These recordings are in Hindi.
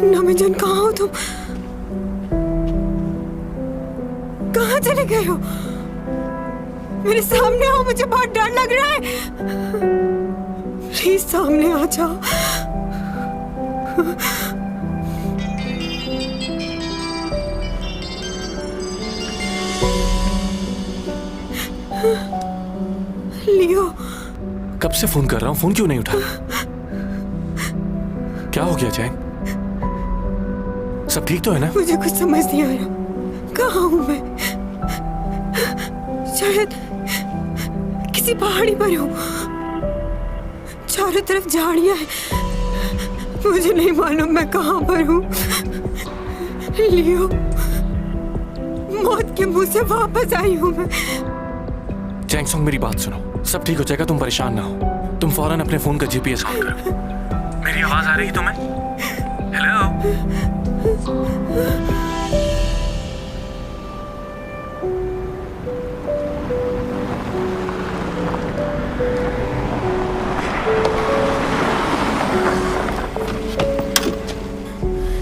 नमी जान कहाँ हो तुम? कहाँ चले गए हो? मेरे सामने आओ, मुझे बहुत डर लग रहा है। प्लीज सामने आ जाओ। लियो, कब से फोन कर रहा हूँ, फोन क्यों नहीं उठा? क्या हो गया जैन? सब ठीक तो है ना? मुझे कुछ समझ नहीं आ रहा। कहाँ हूँ मैं? शायद किसी पहाड़ी पर हूँ। चारों तरफ झाड़ियाँ हैं। मुझे नहीं मालूम मैं कहाँ पर हूँ। लियो, मौत के मुंह से वापस आई हूँ मैं। जैंग सॉन्ग, मेरी बात सुनो, सब ठीक हो जाएगा, तुम परेशान ना हो। तुम फौरन अपने फोन का जीपीएस ऑन करो। मेरी आवाज आ रही तुम्हें? हेलो?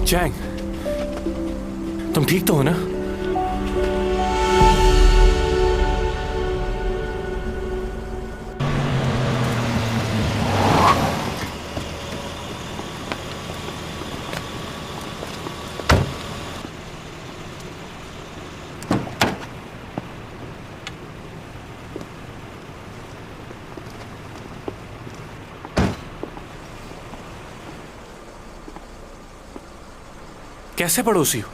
जैंग, तुम ठीक तो हो ना? कैसे पड़ोसी हो?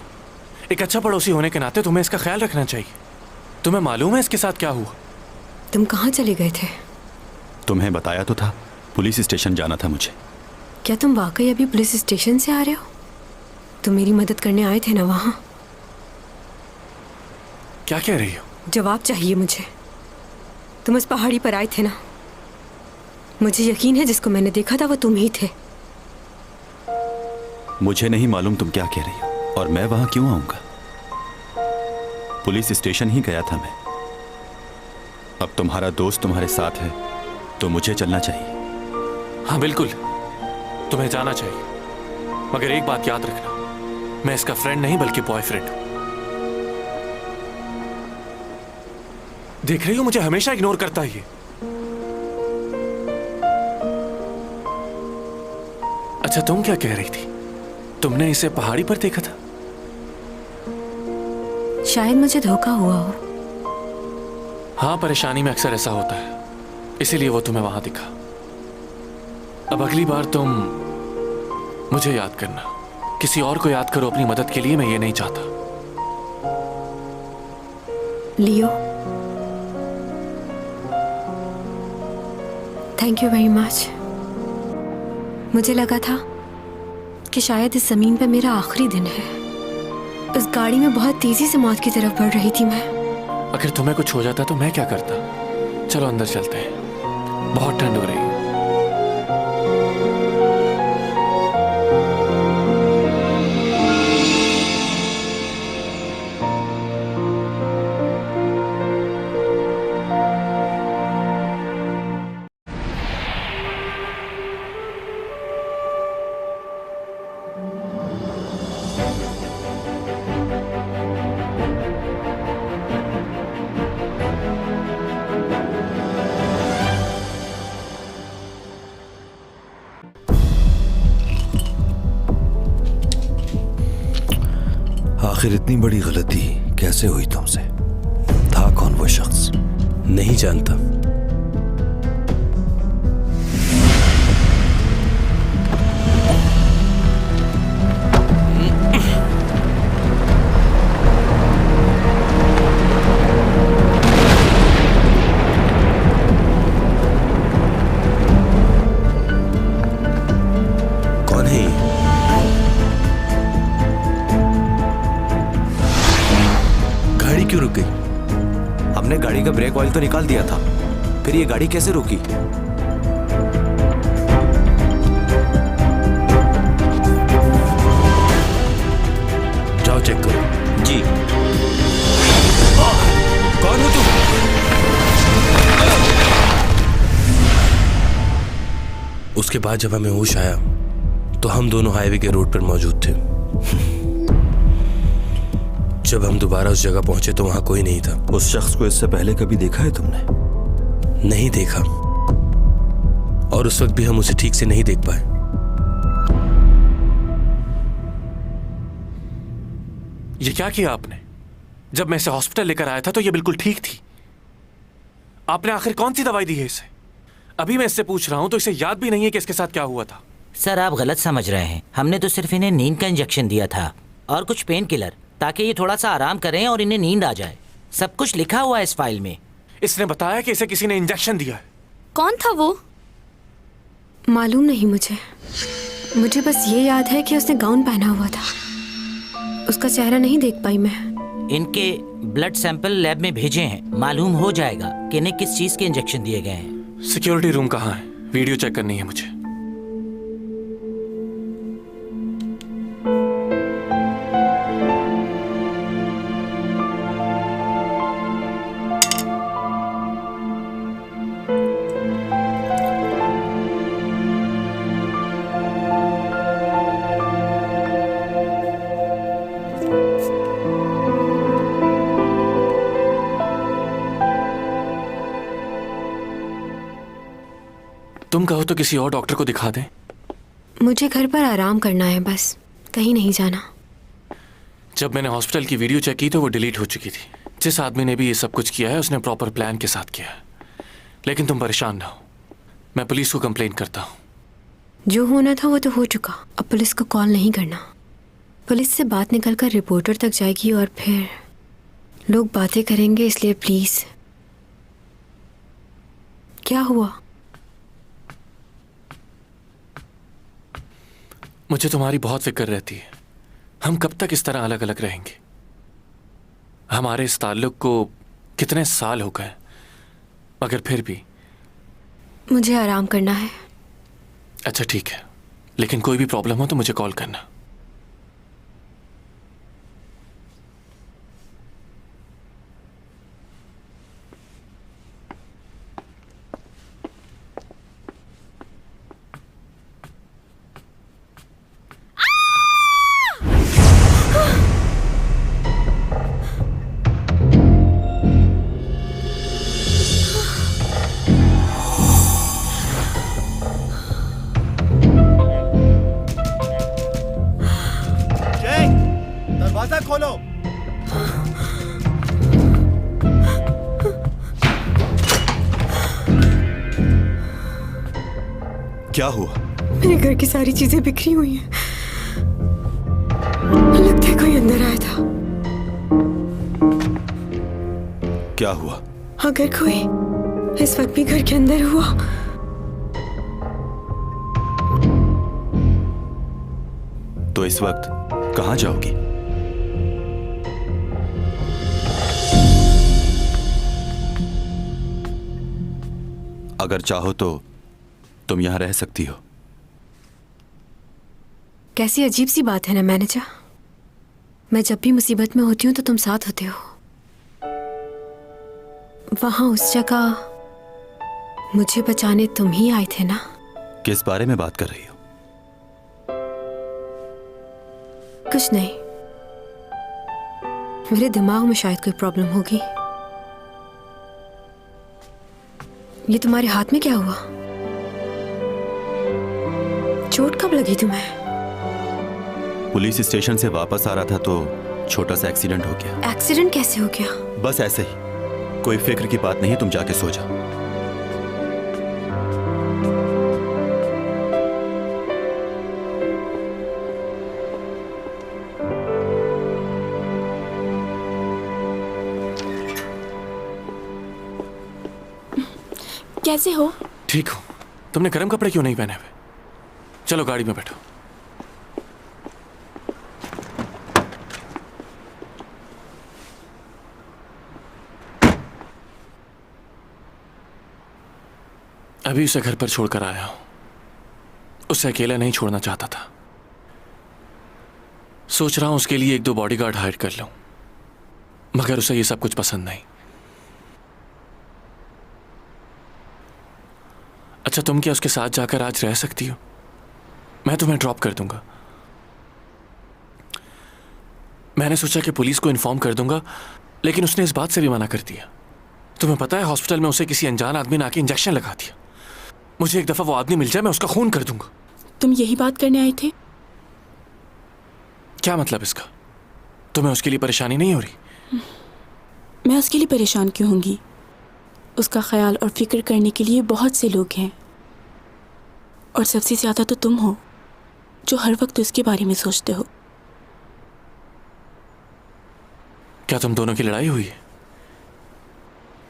एक अच्छा पड़ोसी होने के नाते तुम्हें इसका ख्याल रखना चाहिए। तुम्हें मालूम है इसके साथ क्या हुआ? तुम कहाँ चले गए थे? तुम्हें बताया तो था, पुलिस स्टेशन जाना था मुझे। क्या तुम वाकई अभी पुलिस स्टेशन से आ रहे हो? तुम मेरी मदद करने आए थे ना वहां? क्या कह रही हो? जवाब चाहिए मुझे। तुम उस पहाड़ी पर आए थे ना? मुझे यकीन है जिसको मैंने देखा था वो तुम ही थे। मुझे नहीं मालूम तुम क्या कह रही हो, और मैं वहां क्यों आऊंगा? पुलिस स्टेशन ही गया था मैं। अब तुम्हारा दोस्त तुम्हारे साथ है तो मुझे चलना चाहिए। हाँ बिल्कुल, तुम्हें जाना चाहिए, मगर एक बात याद रखना, मैं इसका फ्रेंड नहीं बल्कि बॉयफ्रेंड हूं। देख रही हो, मुझे हमेशा इग्नोर करता है ये। अच्छा, तुम क्या कह रही थी? तुमने इसे पहाड़ी पर देखा था? शायद मुझे धोखा हुआ हो। हाँ, परेशानी में अक्सर ऐसा होता है, इसीलिए वो तुम्हें वहां दिखा। अब अगली बार तुम मुझे याद करना, किसी और को याद करो अपनी मदद के लिए, मैं ये नहीं चाहता। लियो, थैंक यू वेरी मच। मुझे लगा था कि शायद इस जमीन पे मेरा आखिरी दिन है। उस गाड़ी में बहुत तेजी से मौत की तरफ बढ़ रही थी मैं। अगर तुम्हें कुछ हो जाता तो मैं क्या करता? चलो अंदर चलते हैं, बहुत ठंड हो रही है। आखिर इतनी बड़ी गलती कैसे हुई तुमसे? था कौन वो शख्स? नहीं जानता। कौन है ये? गाड़ी क्यों रुक गई? हमने गाड़ी का ब्रेक ऑयल तो निकाल दिया था। फिर ये गाड़ी कैसे रुकी? जाओ चेक करो। जी। कौन हो तुम? उसके बाद जब हमें होश आया तो हम दोनों हाईवे के रोड पर मौजूद थे। जब हम दोबारा उस जगह पहुंचे तो वहां कोई नहीं था। उस शख्स को इससे पहले कभी देखा है तुमने? नहीं देखा, और उस वक्त भी हम उसे ठीक से नहीं देख पाए। ये क्या किया आपने? जब मैं इसे हॉस्पिटल लेकर आया था तो ये बिल्कुल ठीक थी। आपने आखिर कौन सी दवाई दी है इसे? अभी मैं इससे पूछ रहा हूं तो इसे याद भी नहीं है कि इसके साथ क्या हुआ था। सर आप गलत समझ रहे हैं। हमने तो सिर्फ इन्हें नींद का इंजेक्शन दिया था और कुछ पेन किलर, ताकि ये थोड़ा सा आराम करें और इन्हें नींद आ जाए। सब कुछ लिखा हुआ है इस फाइल में। इसने बताया कि इसे किसी ने इंजेक्शन दिया है। कौन था वो? मालूम नहीं मुझे। मुझे बस ये याद है कि उसने गाउन पहना हुआ था। उसका चेहरा नहीं देख पाई मैं। इनके ब्लड सैंपल लैब में भेजे हैं, मालूम हो जाएगा कि इन्हें किस चीज के इंजेक्शन दिए गए हैं। सिक्योरिटी रूम कहाँ है? वीडियो चेक करनी है मुझे। तुम कहो तो किसी और डॉक्टर को दिखा दें। मुझे घर पर आराम करना है बस, कहीं नहीं जाना। जब मैंने हॉस्पिटल की वीडियो चेक की तो वो डिलीट हो चुकी थी। जिस आदमी ने भी ये सब कुछ किया है उसने प्रॉपर प्लान के साथ किया है। लेकिन तुम परेशान ना हो, मैं पुलिस को कंप्लेन करता हूँ। जो होना था वो तो हो चुका। अब पुलिस को कॉल नहीं करना। पुलिस से बात निकलकर रिपोर्टर तक जाएगी और फिर लोग बातें करेंगे, इसलिए प्लीज। क्या हुआ? मुझे तुम्हारी बहुत फिक्र रहती है। हम कब तक इस तरह अलग अलग रहेंगे? हमारे इस ताल्लुक को कितने साल हो गए, मगर फिर भी। मुझे आराम करना है। अच्छा ठीक है, लेकिन कोई भी प्रॉब्लम हो तो मुझे कॉल करना। दरवाजा खोलो। क्या हुआ? मेरे घर की सारी चीजें बिखरी हुई हैं। लगता है कोई अंदर आया था। क्या हुआ? अगर कोई इस वक्त भी घर के अंदर हुआ तो इस वक्त कहां जाओगी? अगर चाहो तो तुम यहां रह सकती हो। कैसी अजीब सी बात है ना मैनेजर। मैं जब भी मुसीबत में होती हूँ तो तुम साथ होते हो। वहां उस जगह मुझे बचाने तुम ही आए थे ना? किस बारे में बात कर रही हो? कुछ नहीं, मेरे दिमाग में शायद कोई प्रॉब्लम होगी। ये तुम्हारे हाथ में क्या हुआ? चोट कब लगी तुम्हें? पुलिस स्टेशन से वापस आ रहा था तो छोटा सा एक्सीडेंट हो गया। एक्सीडेंट कैसे हो गया? बस ऐसे ही, कोई फिक्र की बात नहीं, तुम जाके सो जाओ। कैसे हो? ठीक हो। तुमने गर्म कपड़े क्यों नहीं पहने हुए? चलो गाड़ी में बैठो। अभी उसे घर पर छोड़कर आया हूं। उसे अकेला नहीं छोड़ना चाहता था। सोच रहा हूं उसके लिए 1-2 बॉडीगार्ड हायर कर लूं, मगर उसे ये सब कुछ पसंद नहीं। अच्छा, तुम क्या उसके साथ जाकर आज रह सकती हो? मैं तुम्हें ड्रॉप कर दूंगा। मैंने सोचा कि पुलिस को इन्फॉर्म कर दूंगा, लेकिन उसने इस बात से भी मना कर दिया। तुम्हें पता है, हॉस्पिटल में उसे किसी अनजान आदमी ने आके इंजेक्शन लगा दिया। मुझे एक दफा वो आदमी मिल जाए, मैं उसका खून कर दूंगा। तुम यही बात करने आए थे? क्या मतलब इसका? तुम्हें उसके लिए परेशानी नहीं हो रही? मैं उसके लिए परेशान क्यों होंगी? उसका ख्याल और फिक्र करने के लिए बहुत से लोग हैं, और सबसे ज्यादा तो तुम हो जो हर वक्त उसके बारे में सोचते हो। क्या तुम दोनों की लड़ाई हुई है?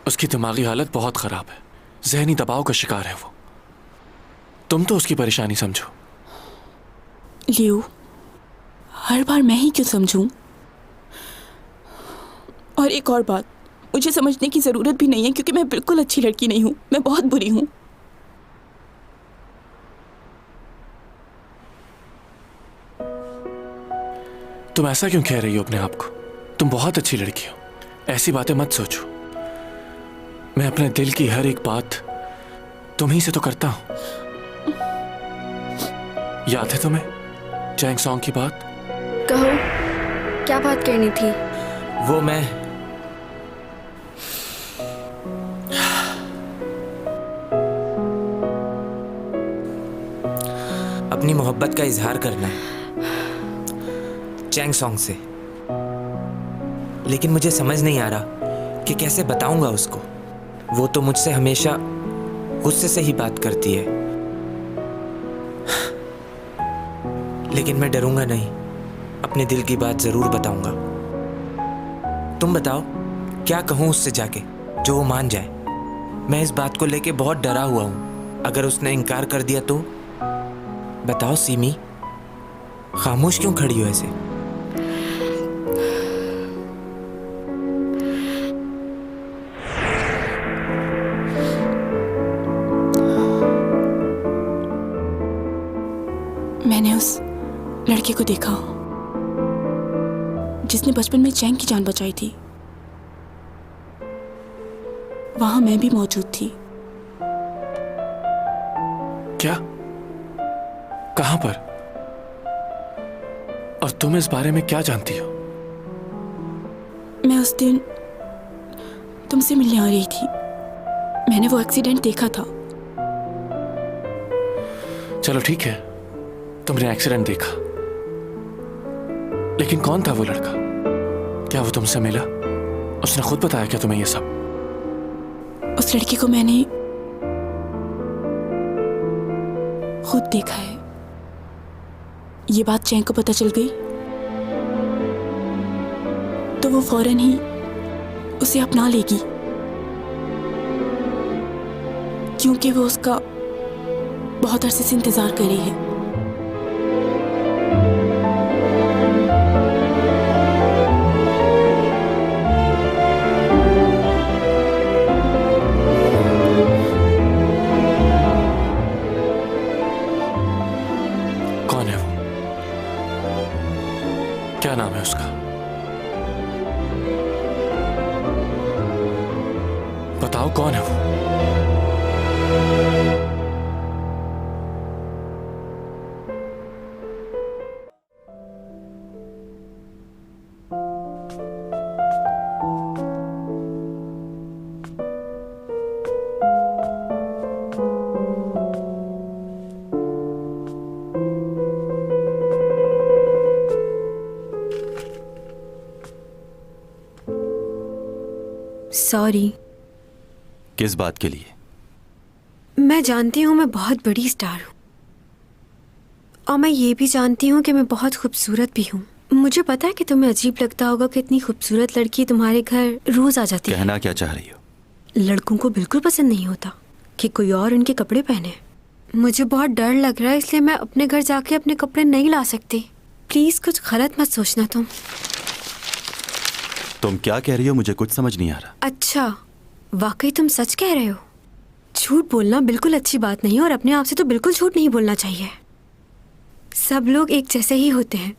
उसकी दिमागी हालत बहुत खराब है, जहनी दबाव का शिकार है वो। तुम तो उसकी परेशानी समझो। लियो, हर बार मैं ही क्यों समझूं? और एक और बात, मुझे समझने की जरूरत भी नहीं है, क्योंकि मैं बिल्कुल अच्छी लड़की नहीं हूं। मैं बहुत बुरी हूं। तुम ऐसा क्यों कह रही हो अपने आप को? तुम बहुत अच्छी लड़की हो, ऐसी बातें मत सोचो। मैं अपने दिल की हर एक बात तुम्ही से तो करता हूं। याद है तुम्हें चैंग सॉन्ग की बात? कहो, क्या बात करनी थी? वो मैं अपनी मोहब्बत का इजहार करना है चैंग सॉन्ग से, लेकिन मुझे समझ नहीं आ रहा कि कैसे बताऊंगा उसको। वो तो मुझसे हमेशा गुस्से से ही बात करती है, लेकिन मैं डरूंगा नहीं, अपने दिल की बात जरूर बताऊंगा। तुम बताओ, क्या कहूं उससे जाके जो वो मान जाए? मैं इस बात को लेके बहुत डरा हुआ हूं। अगर उसने इनकार कर दिया तो? बताओ सीमी, खामोश क्यों खड़ी हो ऐसे? मैंने उस लड़के को देखा जिसने बचपन में चैंग की जान बचाई थी। वहां मैं भी मौजूद थी। क्या? कहां पर? और तुम इस बारे में क्या जानती हो? मैं उस दिन तुमसे मिलने आ रही थी। मैंने वो एक्सीडेंट देखा था। चलो ठीक है, तुमने एक्सीडेंट देखा, लेकिन कौन था वो लड़का? क्या वो तुमसे मिला? उसने खुद बताया क्या तुम्हें ये सब? उस लड़की को मैंने खुद देखा है। ये बात चैंग को पता चल गई तो वो फौरन ही उसे अपना लेगी, क्योंकि वो उसका बहुत अरसे से इंतजार कर रही है। कौन है वो? क्या नाम है उसका? बताओ कौन है वो? सॉरी। किस बात के लिए? मैं जानती हूँ मैं बहुत बड़ी स्टार हूँ, और मैं ये भी जानती हूँ कि मैं बहुत खूबसूरत भी हूँ। मुझे पता है कि तुम्हें अजीब लगता होगा कि इतनी खूबसूरत लड़की तुम्हारे घर रोज आ जाती है। कहना क्या चाह रही हो? लड़कों को बिल्कुल पसंद नहीं होता कि कोई और उनके कपड़े पहने। मुझे बहुत डर लग रहा है, इसलिए मैं अपने घर जाके अपने कपड़े नहीं ला सकती। प्लीज कुछ गलत मत सोचना तुम क्या कह रही हो? मुझे कुछ समझ नहीं आ रहा। अच्छा, वाकई तुम सच कह रहे हो? झूठ बोलना बिल्कुल अच्छी बात नहीं है और अपने आप से तो बिल्कुल झूठ नहीं बोलना चाहिए। सब लोग एक जैसे ही होते हैं।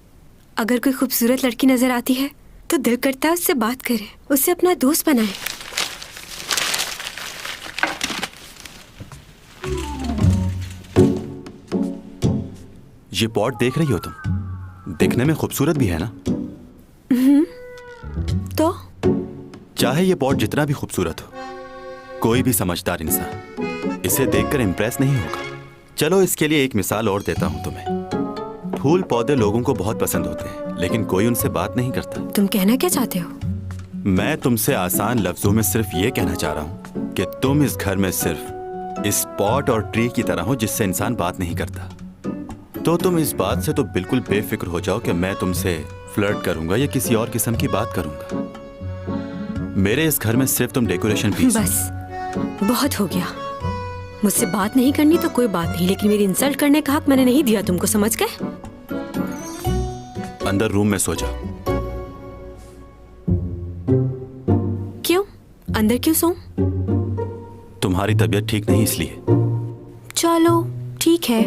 अगर कोई खूबसूरत लड़की नजर आती है तो दिल करता है उससे बात करें, उससे अपना दोस्त बनाएं। ये पॉट देख रही हो तुम? दिखने में खूबसूरत भी है ना? तो चाहे ये पॉट जितना भी खूबसूरत हो, कोई भी समझदार इंसान इसे देखकर इम्प्रेस नहीं होगा। चलो इसके लिए एक मिसाल और देता हूं तुम्हें। फूल पौधे लोगों को बहुत पसंद होते हैं, लेकिन कोई उनसे बात नहीं करता। तुम कहना क्या चाहते हो? मैं तुमसे आसान लफ्जों में सिर्फ ये कहना चाह रहा हूं कि तुम इस घर में सिर्फ इस पॉट और ट्री की तरह हो जिससे इंसान बात नहीं करता। तो तुम इस बात से तो बिल्कुल बेफिक्र हो जाओ कि मैं तुमसे फ्लर्ट करूंगा या किसी और किस्म की बात करूंगा। मेरे इस घर में सिर्फ तुम डेकोरेशन पीस। बस बहुत हो गया। मुझसे बात नहीं करनी तो कोई बात नहीं, लेकिन मेरी इंसल्ट करने का हक मैंने नहीं दिया तुमको, समझ गए? अंदर रूम में सो जाओ। क्यों? अंदर क्यों सोऊं? तुम्हारी तबीयत ठीक नहीं इसलिए। चलो ठीक है,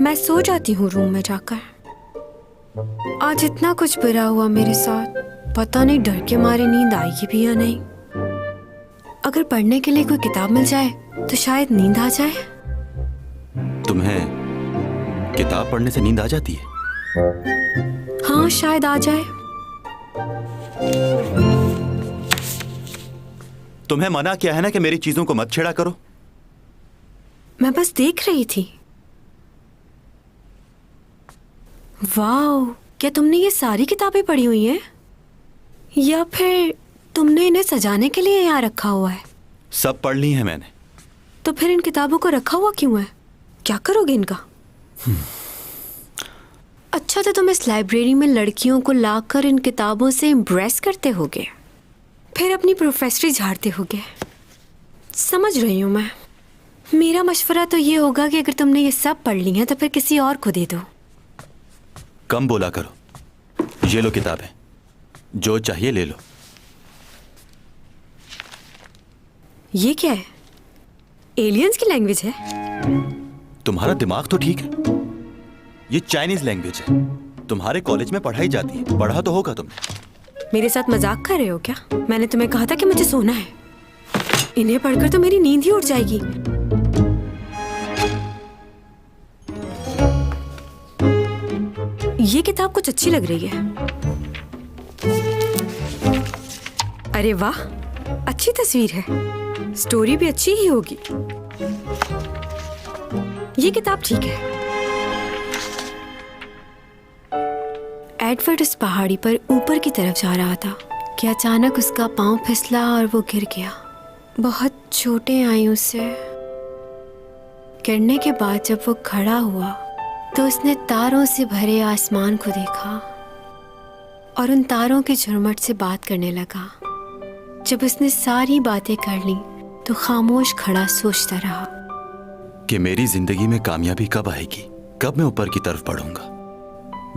मैं सो जाती हूँ रूम में जाकर। आज इतना कुछ बुरा हुआ मेरे साथ, पता नहीं डर के मारे नींद आएगी भी या नहीं। अगर पढ़ने के लिए कोई किताब मिल जाए तो शायद नींद आ जाए। तुम्हें किताब पढ़ने से नींद आ जाती है? हाँ शायद आ जाए। तुम्हें मना किया है ना कि मेरी चीजों को मत छेड़ा करो। मैं बस देख रही थी। वाह, क्या तुमने ये सारी किताबें पढ़ी हुई हैं? या फिर तुमने इन्हें सजाने के लिए यहाँ रखा हुआ है? सब पढ़ ली है मैंने। तो फिर इन किताबों को रखा हुआ क्यों है? क्या करोगे इनका? अच्छा, तो तुम इस लाइब्रेरी में लड़कियों को लाकर इन किताबों से इम्प्रेस करते होगे, फिर अपनी प्रोफेसरी झाड़ते होगे। समझ रही हूँ मैं। मेरा मशवरा तो ये होगा कि अगर तुमने ये सब पढ़ ली हैं तो फिर किसी और को दे दो। कम बोला करो। ये लो किताबें, जो चाहिए ले लो। ये क्या है? एलियंस की लैंग्वेज है? तुम्हारा दिमाग तो ठीक है। ये चाइनीज लैंग्वेज है, तुम्हारे कॉलेज में पढ़ाई जाती है। पढ़ा तो होगा तुमने। मेरे साथ मजाक कर रहे हो क्या? मैंने तुम्हें कहा था कि मुझे सोना है। इन्हें पढ़कर तो मेरी नींद ही उड़ जाएगी। ये किताब कुछ अच्छी लग रही है। अरे वाह, अच्छी तस्वीर है। स्टोरी भी अच्छी ही होगी। ये किताब ठीक है। एडवर्ड उस पहाड़ी पर ऊपर की तरफ जा रहा था कि अचानक उसका पांव फिसला और वो गिर गया। बहुत चोटें आई उसे। गिरने के बाद जब वो खड़ा हुआ तो उसने तारों से भरे आसमान को देखा और उन तारों के झुरमुट से बात करने लगा। जब उसने सारी बातें कर ली तो खामोश खड़ा सोचता रहा कि मेरी जिंदगी में कामयाबी कब आएगी, कब मैं ऊपर की तरफ बढ़ूंगा।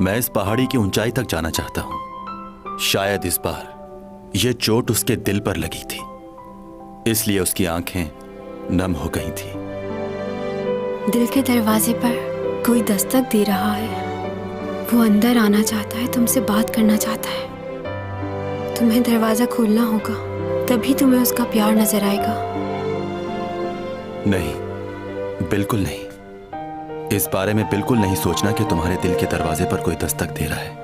मैं इस पहाड़ी की ऊंचाई तक जाना चाहता हूं। शायद इस बार यह चोट उसके दिल पर लगी थी, इसलिए उसकी आंखें नम हो गई थी। दिल के दरवाजे पर कोई दस्तक दे रहा है। वो अंदर आना चाहता है, तुमसे बात करना चाहता है। तुम्हें दरवाजा खोलना होगा, तभी तुम्हें उसका प्यार नजर आएगा। नहीं, बिल्कुल नहीं। इस बारे में बिल्कुल नहीं सोचना कि तुम्हारे दिल के दरवाजे पर कोई दस्तक दे रहा है।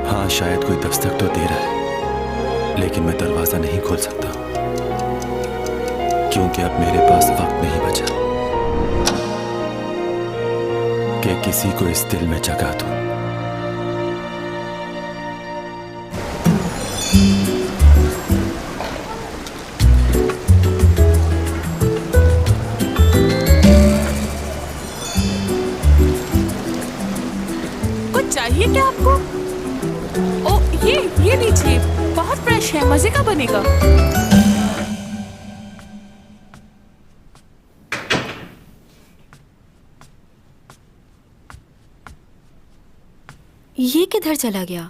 हाँ, शायद कोई दस्तक तो दे रहा है, लेकिन मैं दरवाजा नहीं खोल सकता क्योंकि अब मेरे पास वक्त नहीं बचा कि किसी को इस दिल में जगा दूं। कुछ चाहिए क्या आपको? ओ, ये लीजिए, बहुत फ्रेश है, मजे का बनेगा। ये किधर चला गया?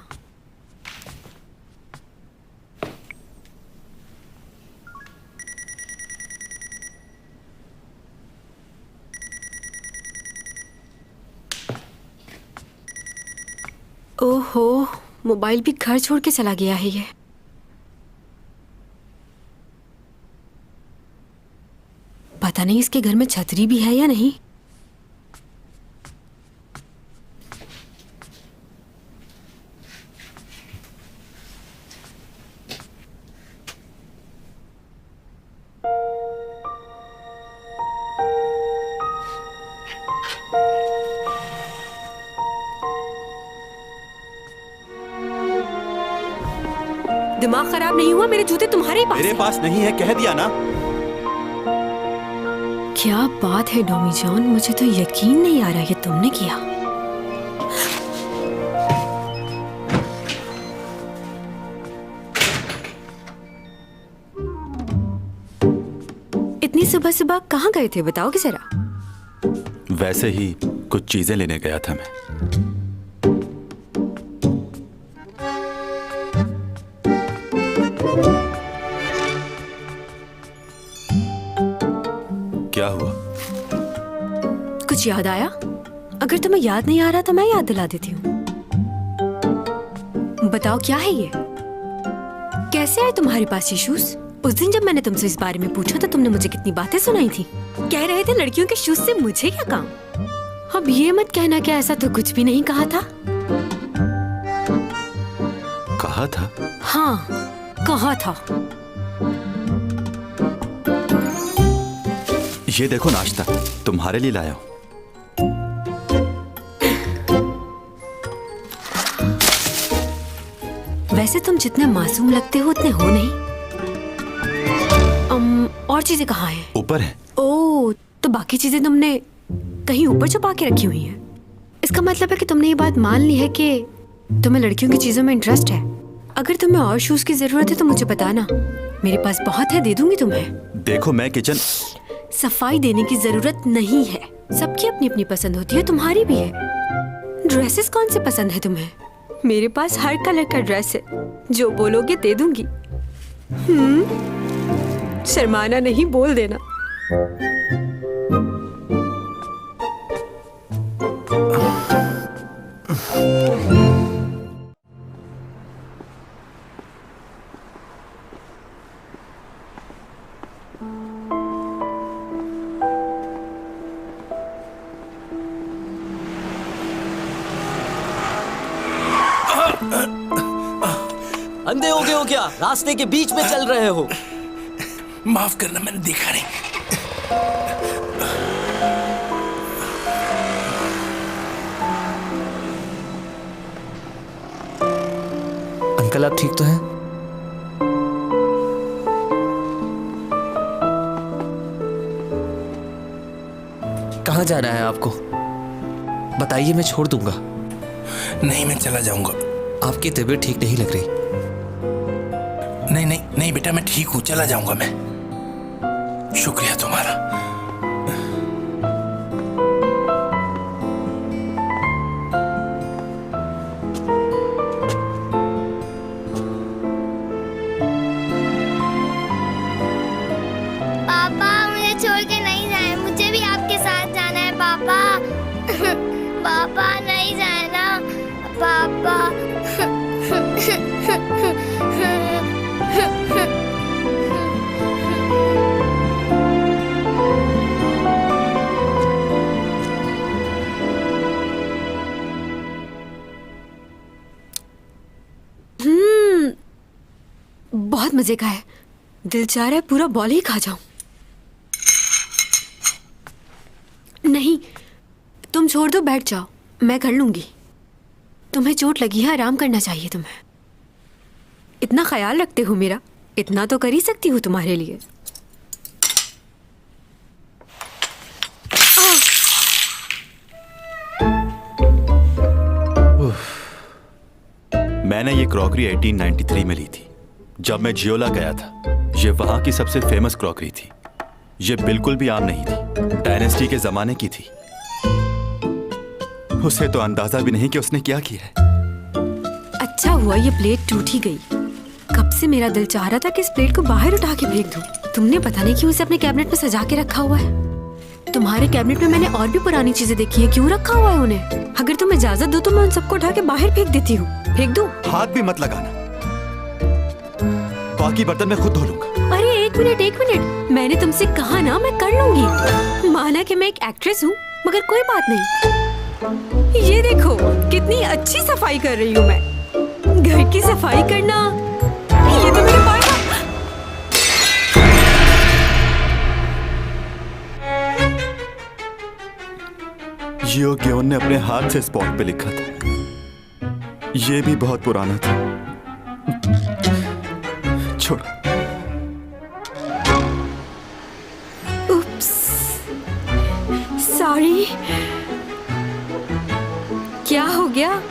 ओहो, मोबाइल भी घर छोड़ के चला गया है ये। पता नहीं इसके घर में छतरी भी है या नहीं। दिमाग खराब नहीं हुआ? मेरे जूते तुम्हारे ही पास मेरे हैं। पास नहीं है, कह दिया ना। क्या बात है डॉमी जॉन, मुझे तो यकीन नहीं आ रहा ये तुमने किया। इतनी सुबह सुबह कहाँ गए थे बताओगे जरा? वैसे ही कुछ चीजें लेने गया था मैं। क्या हुआ? कुछ याद आया? अगर तुम्हें याद नहीं आ रहा तो मैं याद दिला देती हूँ। बताओ क्या है ये? कैसे आए तुम्हारे पास ये शूज? उस दिन जब मैंने तुमसे इस बारे में पूछा तो तुमने मुझे कितनी बातें सुनाई थी। कह रहे थे लड़कियों के शूज से मुझे क्या काम। अब ये मत कहना कि ऐसा तो कुछ भी नहीं कहा था। कहा था? हाँ, कहा था। ये देखो नाश्ता, तुम्हारे लिए लाया हूं। वैसे तुम जितने मासूम लगते हो उतने हो नहीं। और चीजें कहाँ हैं? ऊपर है। ओह, तो बाकी चीजें तुमने कहीं ऊपर छुपा के रखी हुई हैं। इसका मतलब है कि तुमने ये बात मान ली है कि तुम्हें लड़कियों की चीजों में इंटरेस्ट है। अगर तुम्हें और शूज की जरूरत है तो मुझे बताना, मेरे पास बहुत है, दे दूंगी तुम्हें। देखो मैं किचन। सफाई देने की जरूरत नहीं है। सबकी अपनी अपनी पसंद होती है, तुम्हारी भी है। ड्रेसेस कौन से पसंद है तुम्हें? मेरे पास हर कलर का ड्रेस है, जो बोलोगे दे दूंगी। शर्माना नहीं, बोल देना। अंधे हो गए हो क्या? रास्ते के बीच में चल रहे हो। माफ करना, मैंने देखा नहीं। अंकल आप ठीक तो हैं? कहाँ जाना है आपको? बताइए, मैं छोड़ दूंगा। नहीं, मैं चला जाऊंगा। आपकी तबीयत ठीक नहीं लग रही। नहीं नहीं नहीं बेटा, मैं ठीक हूं, चला जाऊंगा मैं। शुक्रिया तुम्हारा। पापा मुझे छोड़ के नहीं जाए, मुझे भी आपके साथ जाना है पापा। पापा नहीं जाना पापा। बहुत मजे का है। दिल चाह रहा है पूरा बॉल ही खा जाऊं। नहीं, तुम छोड़ दो, बैठ जाओ, मैं कर लूंगी। तुम्हें चोट लगी है, आराम करना चाहिए तुम्हें। इतना ख्याल रखते हो मेरा, इतना तो कर ही सकती हूँ तुम्हारे लिए। मैंने ये क्रॉकरी 1893 में ली थी, जब मैं जियोला गया था। ये वहां की सबसे फेमस क्रॉकरी थी। ये बिल्कुल भी आम नहीं थी, डायनेस्टी के जमाने की थी। उसे तो अंदाजा भी नहीं कि उसने क्या किया है। अच्छा हुआ ये प्लेट टूट ही गई। कब से मेरा दिल चाह रहा था कि इस प्लेट को बाहर उठा के फेंक दूं। तुमने पता नहीं क्यों इसे अपने कैबिनेट में सजा के रखा हुआ है। तुम्हारे कैबिनेट में मैंने और भी पुरानी चीजें देखी है, क्यों रखा हुआ है उन्हें? अगर तुम इजाजत दो तो मैं उन सबको उठा के बाहर फेंक देती हूँ। फेंक दूं? हाथ भी मत लगाना, बाकी बर्तन मैं खुद धो लूंगा। अरे एक मिनट, मैंने तुमसे कहा ना मैं कर लूंगी। माना कि मैं एक एक्ट्रेस हूँ, मगर कोई बात नहीं। ये देखो कितनी अच्छी सफाई कर रही हूँ मैं। घर की सफाई करना ये तो मेरे पास। जियो ग्योन ने अपने हाथ से स्पॉट पे लिखा था। ये भी बहुत पुराना था। छोड़। उप्स, सॉरी। क्या हो गया?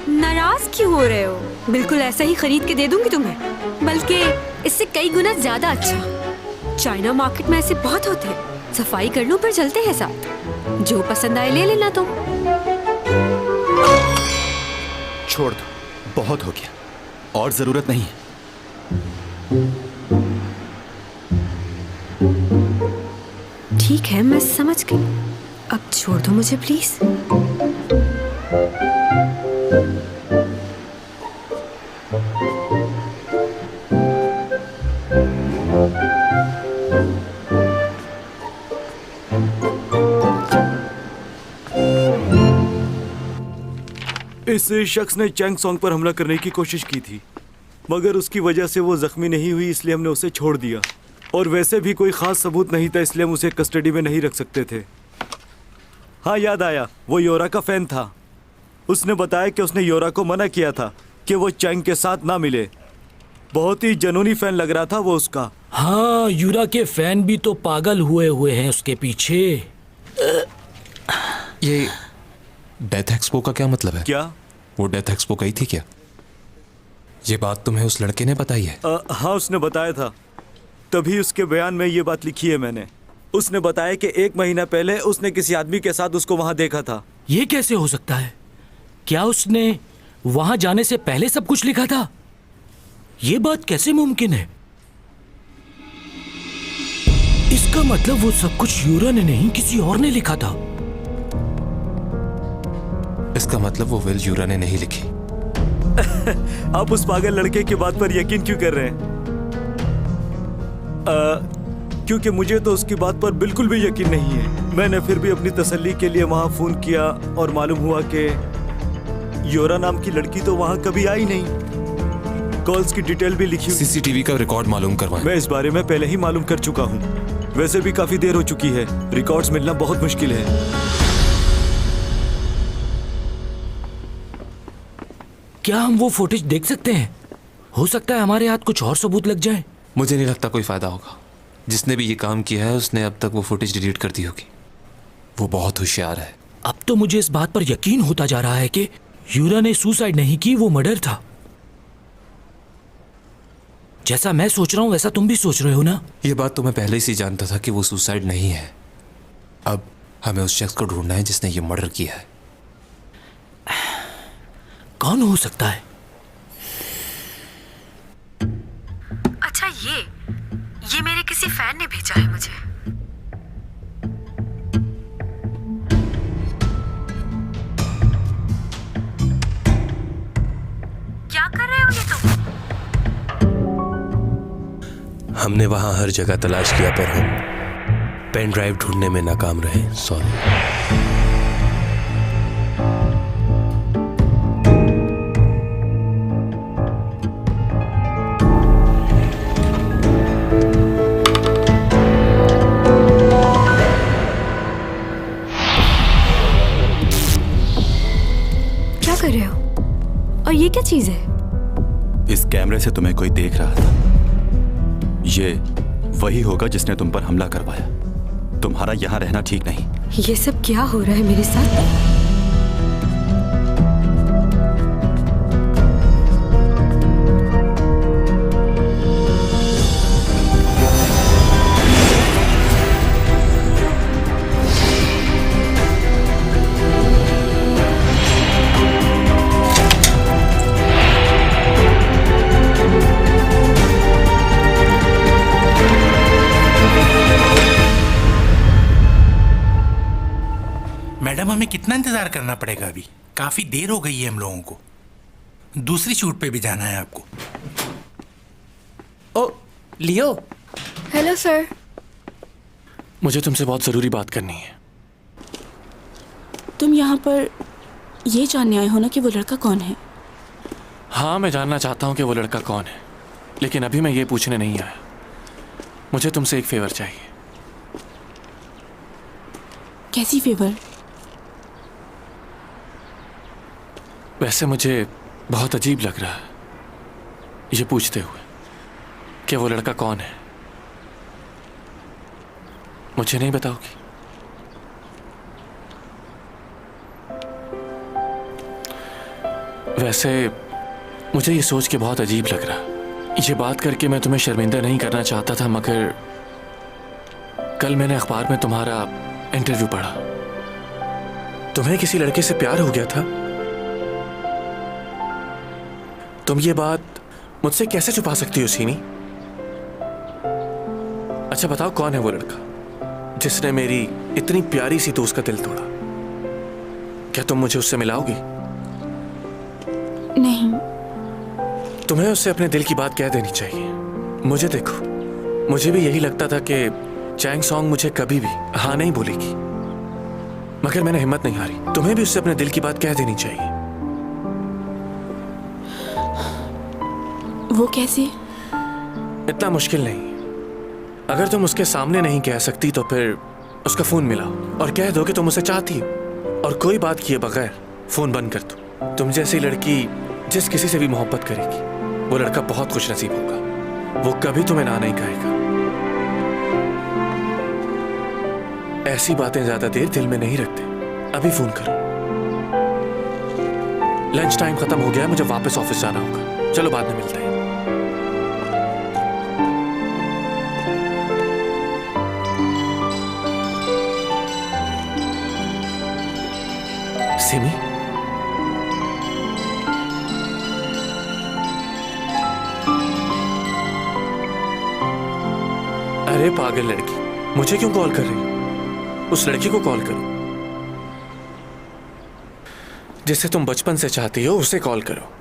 नाराज क्यों हो रहे हो? बिल्कुल ऐसा ही खरीद के दे दूंगी तुम्हें, बल्कि इससे कई गुना ज्यादा अच्छा। चाइना मार्केट में ऐसे बहुत होते हैं। सफाई कर लूं फिर चलते हैं साथ। जो पसंद आए ले लेना तुम। छोड़ दो, बहुत हो गया, और जरूरत नहीं है। ठीक है, मैं समझ गई। अब छोड़ दो मुझे प्लीज। इस शख्स ने चैंग सॉन्ग पर हमला करने की कोशिश की थी, मगर उसकी वजह से वो जख्मी नहीं हुई, इसलिए हमने उसे छोड़ दिया। और वैसे भी कोई खास सबूत नहीं था, इसलिए हम उसे कस्टडी में नहीं रख सकते थे। हाँ, याद आया, वो योरा का फैन था। उसने बताया कि उसने योरा को मना किया था कि वो चैंग के साथ ना मिले। बहुत ही जनूनी फैन लग रहा था वो उसका। हाँ, यूरा के फैन भी तो पागल हुए हैं उसके पीछे। ये डेथ एक्सपो का क्या मतलब है? क्या वो डेथ एक्सपो गई थी क्या? ये बात तुम्हें उस लड़के ने बताई है? हाँ, उसने बताया था, तभी उसके बयान में ये बात लिखी है मैंने। उसने बताया कि 1 महीना पहले उसने किसी आदमी के साथ उसको वहां देखा था। ये कैसे हो सकता है? क्या उसने वहां जाने से पहले सब कुछ लिखा था? ये बात कैसे मुमकिन है? इसका मतलब वो सब कुछ यूरा ने नहीं, किसी और ने लिखा था। इसका मतलब वो विल यूरा ने नहीं लिखी। आप उस पागल लड़के की बात पर यकीन क्यों कर रहे हैं? क्योंकि मुझे तो उसकी बात पर बिल्कुल भी यकीन नहीं है। मैंने फिर भी अपनी तसल्ली के लिए वहां फोन किया और मालूम हुआ कि योरा नाम की लड़की तो वहां कभी आई नहीं। कॉल्स की डिटेल भी लिखी। सीसीटीवी का रिकॉर्ड मालूम करवाएं। मैं इस बारे में पहले ही मालूम कर चुका हूँ। वैसे भी काफी देर हो चुकी है, रिकॉर्ड्स मिलना बहुत मुश्किल है। क्या हम वो फुटेज देख सकते हैं? हो सकता है हमारे हाथ कुछ और सबूत लग जाए। मुझे नहीं लगता कोई फायदा होगा। जिसने भी ये काम किया है उसने अब तक वो फुटेज डिलीट कर दी होगी। वो बहुत होशियार है। अब तो मुझे इस बात पर यकीन होता जा रहा है कि यूरा ने सुसाइड नहीं की, वो मर्डर था। जैसा मैं सोच रहा हूं वैसा तुम भी सोच रहे हो ना? ये बात तो मैं पहले से जानता था कि वो सुसाइड नहीं है। अब हमें उस शख्स को ढूंढना है जिसने ये मर्डर किया है। कौन हो सकता है? अच्छा, ये मेरे किसी फैन ने भेजा है मुझे। क्या कर रहे हो ये तुम? हमने वहां हर जगह तलाश किया पर हम पेन ड्राइव ढूंढने में नाकाम रहे। सॉरी। क्या कर रहे हो? और ये क्या चीज है? इस कैमरे से तुम्हें कोई देख रहा था। ये वही होगा जिसने तुम पर हमला करवाया। तुम्हारा यहाँ रहना ठीक नहीं। ये सब क्या हो रहा है मेरे साथ? मैडम हमें कितना इंतजार करना पड़ेगा अभी? काफी देर हो गई है हम लोगों को। दूसरी शूट पे भी जाना है आपको। Oh Leo. Hello sir. मुझे तुमसे बहुत ज़रूरी बात करनी है। तुम यहाँ पर ये जानने आए हो ना कि वो लड़का कौन है? हाँ, मैं जानना चाहता हूँ कि वो लड़का कौन है, लेकिन अभी मैं ये पूछने नहीं आया। मुझे तुमसे एक फेवर चाहिए। कैसी फेवर? वैसे मुझे बहुत अजीब लग रहा है ये पूछते हुए कि वो लड़का कौन है। मुझे नहीं बताओगी? वैसे मुझे ये सोच के बहुत अजीब लग रहा है। ये बात करके मैं तुम्हें शर्मिंदा नहीं करना चाहता था, मगर कल मैंने अखबार में तुम्हारा इंटरव्यू पढ़ा। तुम्हें किसी लड़के से प्यार हो गया था। तुम ये बात मुझसे कैसे छुपा सकती हो सीमी? अच्छा बताओ, कौन है वो लड़का जिसने मेरी इतनी प्यारी सी दोस्त का दिल तोड़ा? क्या तुम मुझे उससे मिलाओगी? नहीं। तुम्हें उससे अपने दिल की बात कह देनी चाहिए। मुझे देखो, मुझे भी यही लगता था कि चैंग सॉन्ग मुझे कभी भी हाँ नहीं बोलेगी, मगर मैंने हिम्मत नहीं हारी। तुम्हें भी उससे अपने दिल की बात कह देनी चाहिए। वो कैसे? इतना मुश्किल नहीं। अगर तुम उसके सामने नहीं कह सकती तो फिर उसका फोन मिलाओ और कह दो कि तुम उसे चाहती हो, और कोई बात किए बगैर फोन बंद कर दो। तुम जैसी लड़की जिस किसी से भी मोहब्बत करेगी, वो लड़का बहुत खुशनसीब होगा। वो कभी तुम्हें ना नहीं कहेगा। ऐसी बातें ज्यादा देर दिल में नहीं रखते। अभी फोन करो। लंच टाइम खत्म हो गया, मुझे वापस ऑफिस जाना होगा। चलो बाद में मिलते हैं। सिमी, अरे पागल लड़की, मुझे क्यों कॉल कर रही हो? उस लड़की को कॉल करो जिसे तुम बचपन से चाहती हो, उसे कॉल करो।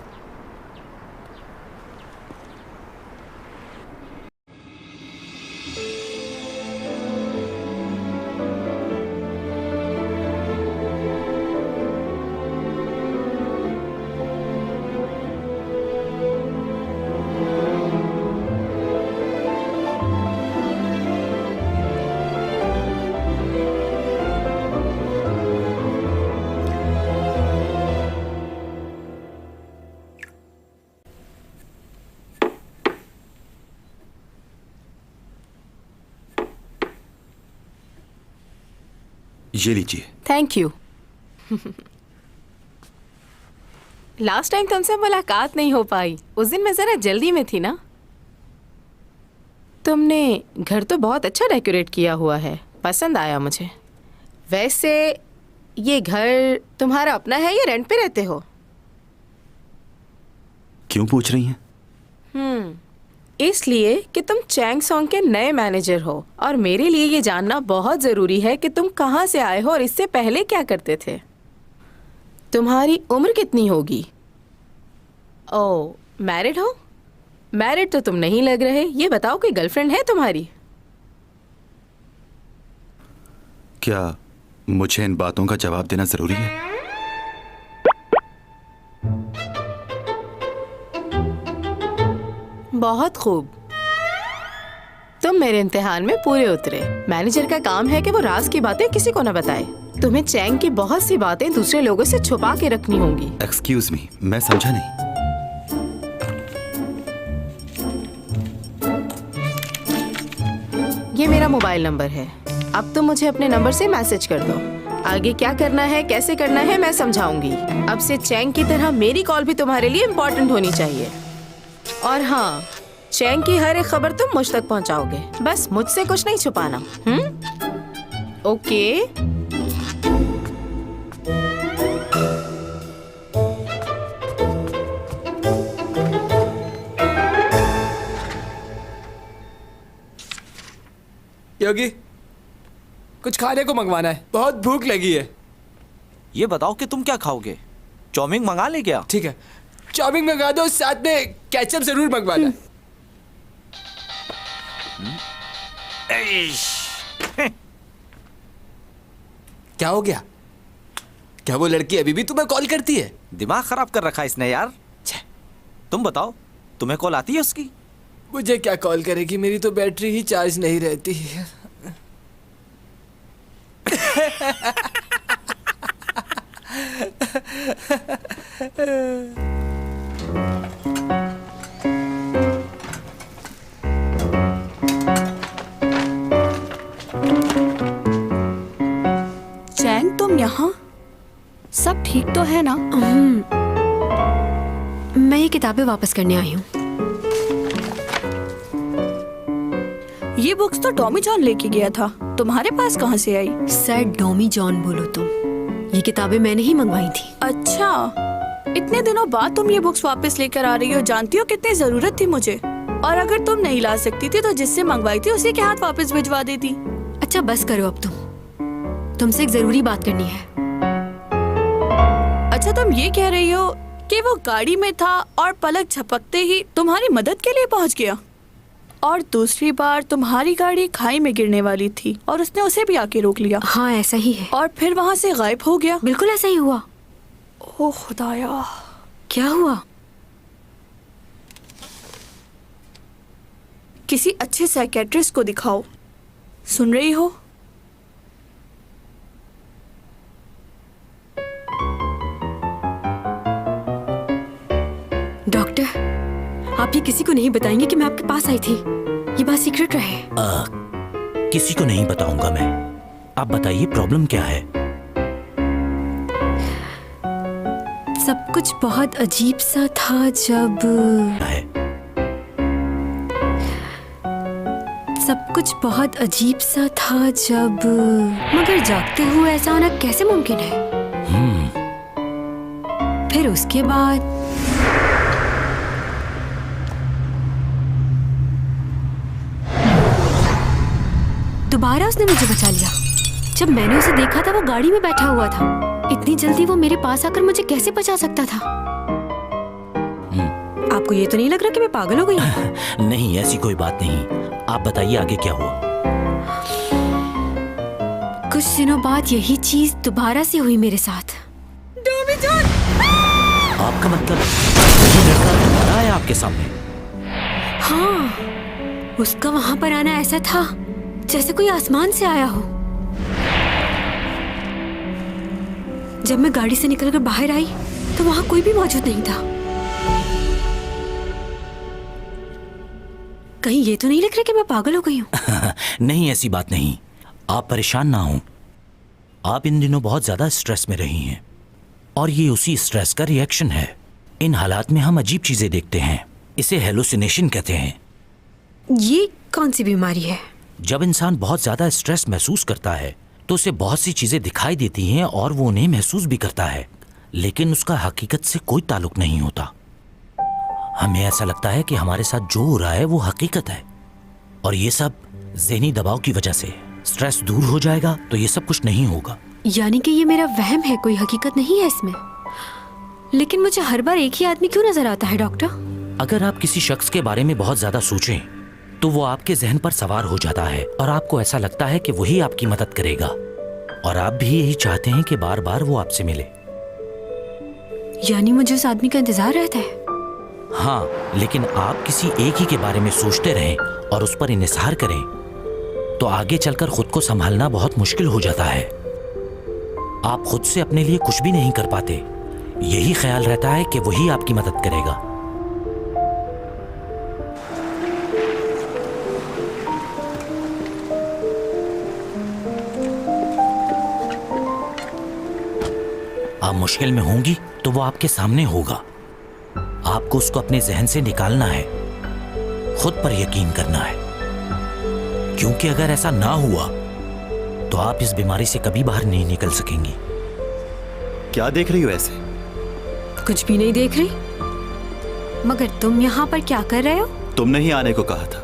ये लीजिए। Thank you. लास्ट टाइम तुमसे मुलाकात नहीं हो पाई, उस दिन मैं जरा जल्दी में थी ना। तुमने घर तो बहुत अच्छा डेकोरेट किया हुआ है, पसंद आया मुझे। वैसे ये घर तुम्हारा अपना है या रेंट पे रहते हो? क्यों पूछ रही हैं? इसलिए कि तुम चैंग सॉन्ग के नए मैनेजर हो, और मेरे लिए ये जानना बहुत ज़रूरी है कि तुम कहाँ से आए हो और इससे पहले क्या करते थे। तुम्हारी उम्र कितनी होगी? ओह, मैरिड हो? मैरिड तो तुम नहीं लग रहे। ये बताओ, कोई गर्लफ्रेंड है तुम्हारी? क्या मुझे इन बातों का जवाब देना जरूरी है? बहुत खूब, तुम मेरे इम्तिहान में पूरे उतरे। मैनेजर का काम है कि वो राज की बातें किसी को न बताए। तुम्हें चैंग की बहुत सी बातें दूसरे लोगों से छुपा के रखनी होंगी। एक्सक्यूज मी, मैं समझा नहीं। ये मेरा मोबाइल नंबर है। अब तुम मुझे अपने नंबर से मैसेज कर दो। आगे क्या करना है, कैसे करना है, मैं समझाऊंगी। अब से चैंग की तरह मेरी कॉल भी तुम्हारे लिए इम्पोर्टेंट होनी चाहिए। और हाँ, चैंग की हर एक खबर तुम मुझ तक पहुंचाओगे। बस मुझसे कुछ नहीं छुपाना। ओके? योगी, कुछ खाने को मंगवाना है, बहुत भूख लगी है। ये बताओ कि तुम क्या खाओगे? चाउमीन मंगा ले क्या? ठीक है, चाउमीन मंगा दो, साथ में केचप जरूर मंगवाना। क्या हो गया? क्या वो लड़की अभी भी तुम्हें कॉल करती है? दिमाग खराब कर रखा है इसने यार। तुम बताओ, तुम्हें कॉल आती है उसकी? मुझे क्या कॉल करेगी, मेरी तो बैटरी ही चार्ज नहीं रहती। चैंग, तुम यहाँ? सब ठीक तो है ना? मैं ये किताबें वापस करने आई हूँ। ये बुक्स तो टॉमी जॉन लेके गया था, तुम्हारे पास कहाँ से आई? सर टॉमी जॉन बोलो तुम, ये किताबें मैंने ही मंगवाई थी। अच्छा, इतने दिनों बाद तुम ये बुक्स वापस लेकर आ रही हो। जानती हो कितनी जरूरत थी मुझे, और अगर तुम नहीं ला सकती थी तो जिससे मंगवाई थी उसी के हाथ वापस भिजवा देती। अच्छा बस करो अब तुमसे एक जरूरी बात करनी है। अच्छा, तुम ये कह रही हो कि वो गाड़ी में था और पलक झपकते ही तुम्हारी मदद के लिए पहुंच गया, और दूसरी बार तुम्हारी गाड़ी खाई में गिरने वाली थी और उसने उसे भी आके रोक लिया? हाँ ऐसा ही है। और फिर वहाँ से गायब हो गया? बिल्कुल ऐसा ही हुआ। ओह खुदाया, क्या हुआ? किसी अच्छे साइकेट्रिस्ट को दिखाओ। सुन रही हो? डॉक्टर, आप ये किसी को नहीं बताएंगे कि मैं आपके पास आई थी? ये बात सीक्रेट रहे। किसी को नहीं बताऊंगा मैं। आप बताइए प्रॉब्लम क्या है? सब कुछ बहुत अजीब सा था जब सब कुछ बहुत अजीब सा था जब मगर जागते हुए ऐसा होना कैसे मुमकिन है? फिर उसके बाद दोबारा उसने मुझे बचा लिया। जब मैंने उसे देखा था वो गाड़ी में बैठा हुआ था। इतनी जल्दी वो मेरे पास आकर मुझे कैसे बचा सकता था? आपको ये तो नहीं लग रहा कि मैं पागल हो गई हूँ? नहीं, ऐसी कोई बात नहीं। आप बताइए आगे क्या हुआ? कुछ दिनों बाद यही चीज दोबारा से हुई मेरे साथ। Tommy John! आपका मतलब ये लड़का दोबारा आया आपके सामने? हाँ, उसका वहां पर आना ऐसा था जैसे कोई आसमान से आया हो। जब मैं गाड़ी से निकलकर बाहर आई तो वहां कोई भी मौजूद नहीं था। कहीं ये तो नहीं लग रहा कि मैं पागल हो गई हूँ? नहीं, ऐसी बात नहीं। आप परेशान ना हो। आप इन दिनों बहुत ज्यादा स्ट्रेस में रही हैं, और ये उसी स्ट्रेस का रिएक्शन है। इन हालात में हम अजीब चीजें देखते हैं, इसे हेलुसिनेशन कहते हैं। ये कौन सी बीमारी है? जब इंसान बहुत ज्यादा स्ट्रेस महसूस करता है तो उसे बहुत सी चीजें दिखाई देती हैं और वो उन्हें महसूस भी करता है, लेकिन उसका हकीकत से कोई ताल्लुक नहीं होता। हमें ऐसा लगता है कि हमारे साथ जो हो रहा है वो हकीकत है, और ये सब ज़हनी दबाव की वजह से। स्ट्रेस दूर हो जाएगा तो ये सब कुछ नहीं होगा। यानी कि ये मेरा वहम है, कोई हकीकत नहीं है इसमें। लेकिन मुझे हर बार एक ही आदमी क्यों नजर आता है डॉक्टर? अगर आप किसी शख्स के बारे में बहुत ज्यादा सोचें तो वो आपके जहन पर सवार हो जाता है, और आपको ऐसा लगता है कि वही आपकी मदद करेगा, और आप भी यही चाहते हैं कि बार बार वो आपसे मिले। यानी मुझे उस आदमी का इंतजार रहता है? हाँ, लेकिन आप किसी एक ही के बारे में सोचते रहें और उस पर इन्हिसार करें तो आगे चलकर खुद को संभालना बहुत मुश्किल हो जाता है। आप खुद से अपने लिए कुछ भी नहीं कर पाते। यही ख्याल रहता है कि वही आपकी मदद करेगा। आप मुश्किल में होंगी तो वो आपके सामने होगा। आपको उसको अपने जहन से निकालना है, खुद पर यकीन करना है, क्योंकि अगर ऐसा ना हुआ तो आप इस बीमारी से कभी बाहर नहीं निकल सकेंगी। क्या देख रही हो ऐसे? कुछ भी नहीं देख रही। मगर तुम यहाँ पर क्या कर रहे हो? तुमने ही आने को कहा था।